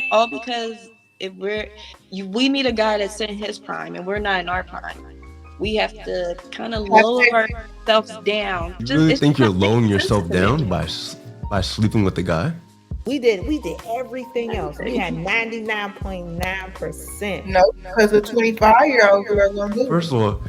saying all because if we meet a guy that's in his prime and we're not in our prime, we have to kind of lower ourselves down. You really think you're lowering yourself down by sleeping with the guy? We did everything else. We had 99.9%. No, because a 25-year-old girl gonna do it. First of all,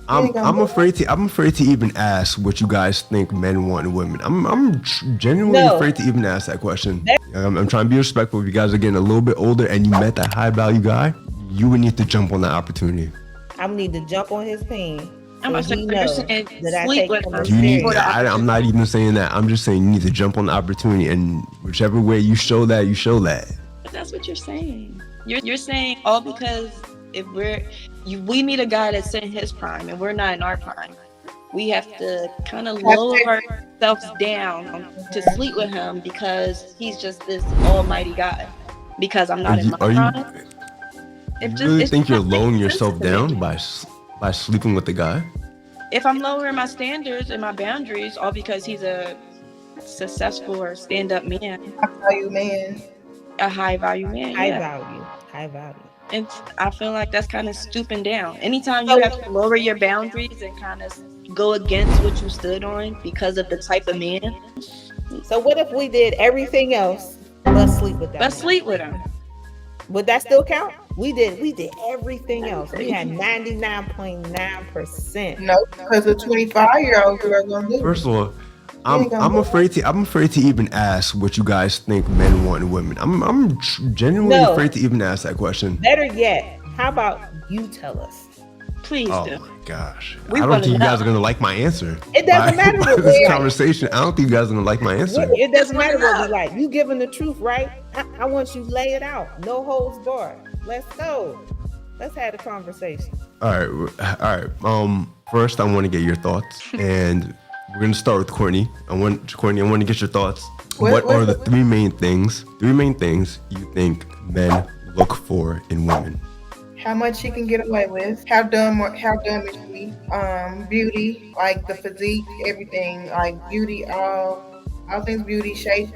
I'm afraid to even ask what you guys think men want in women. I'm genuinely afraid to even ask that question. I'm trying to be respectful. If you guys are getting a little bit older and you met that high value guy, you would need to jump on that opportunity. I would need to jump on his pin. I'm not saying that I take him serious. I'm not even saying that. I'm just saying you need to jump on the opportunity, and whichever way you show that, you show that. But that's what you're saying. You're saying all because if we meet a guy that's in his prime and we're not in our prime, we have to kind of lower ourselves down to sleep with him because he's just this almighty guy. Because I'm not in my prime. You really think you're lowering yourself down by sleeping with the guy? If I'm lowering my standards and my boundaries, all because he's a successful or stand-up man. High-value man. A high-value man, High value. And I feel like that's kind of stooping down. Anytime you have to lower your boundaries and kind of go against what you stood on because of the type of man. So what if we did everything else but sleep with that? But sleep with him. Would that still count? We did everything else. We had 99.9%. No, because a 25-year-old girl gonna do it. First of all, I'm afraid to even ask what you guys think men want in women. I'm genuinely afraid to even ask that question. Better yet, how about you tell us? Please do. Oh my gosh. I don't think you guys are gonna like my answer. It doesn't matter what this conversation. I don't think you guys are gonna like my answer. It doesn't matter what we like. You giving the truth, right? I want you to lay it out. No holds barred. Let's go. Let's have a conversation. All right. First, I want to get your thoughts, and we're gonna start with Courtney. I want to get your thoughts. What are the three main things you think men look for in women? How much she can get away with? How dumb is she? Beauty, like the physique, everything, like beauty, all things beauty, shape,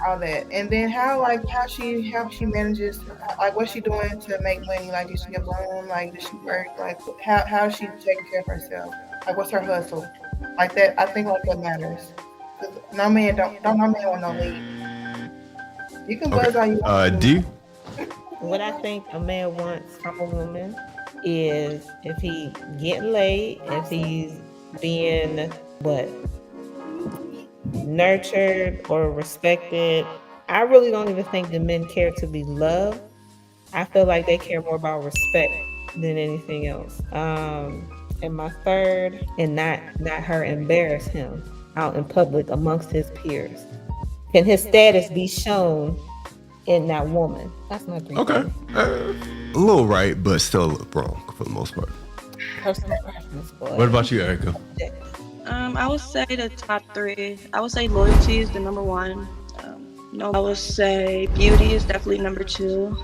all that. And then how she manages, like what's she doing to make money? Like does she have loan? Like does she work? Like how is she taking care of herself? Like what's her hustle? Like that, I think like that matters. No man want no lead. You can buzz all you want. D? What I think a man wants from a woman is if he getting laid, if he's being nurtured or respected. I really don't even think the men care to be loved. I feel like they care more about respect than anything else. And my third, and not her embarrass him out in public amongst his peers. Can his status be shown in that woman? That's my thing. Okay. A little right, but still a little wrong for the most part. Personal preference, boy. What about you, Erica? I would say the top three. I would say loyalty is the number one. I would say beauty is definitely number two.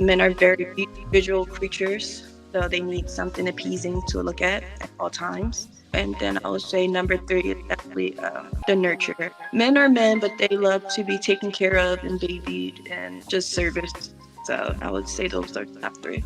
Men are very visual creatures, so they need something appeasing to look at all times. And then I would say number three is definitely the nurturer. Men are men, but they love to be taken care of and babied and just serviced. So I would say those are the top three.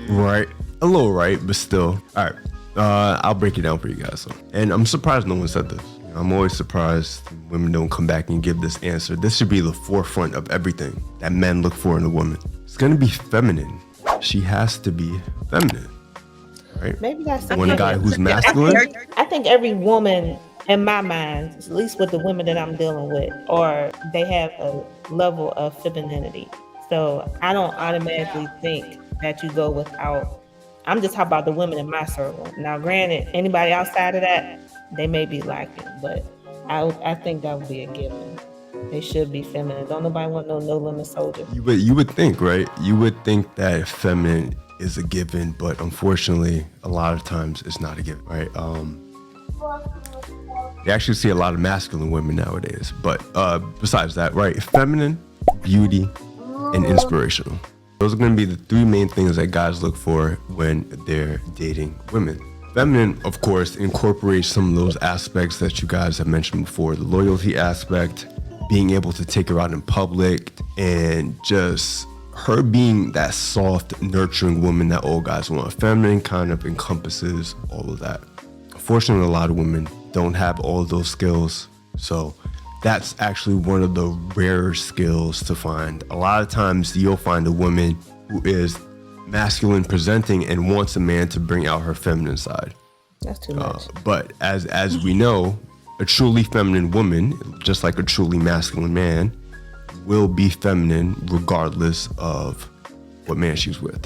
Right. A little right, but still. All right. I'll break it down for you guys. And I'm surprised no one said this. I'm always surprised women don't come back and give this answer. This should be the forefront of everything that men look for in a woman. It's going to be feminine. She has to be feminine. Right? Maybe that's when a guy who's masculine. I think every woman, in my mind, at least with the women that I'm dealing with, or they have a level of femininity. So I don't automatically think that you go without. I'm just talking about the women in my circle. Now, granted, anybody outside of that, they may be lacking, but I think that would be a given. They should be feminine. Don't nobody want no limit soldier. You would think, right? You would think that feminine is a given, but unfortunately, a lot of times it's not a given, right? You actually see a lot of masculine women nowadays, but besides that, right? Feminine, beauty, and inspirational. Those are going to be the three main things that guys look for when they're dating women. Feminine, of course, incorporates some of those aspects that you guys have mentioned before. The loyalty aspect, being able to take her out in public, and just her being that soft, nurturing woman that all guys want. Feminine kind of encompasses all of that. Unfortunately, a lot of women don't have all of those skills. So that's actually one of the rarer skills to find. A lot of times you'll find a woman who is masculine presenting and wants a man to bring out her feminine side. That's too much. But as we know, a truly feminine woman, just like a truly masculine man, will be feminine regardless of what man she's with.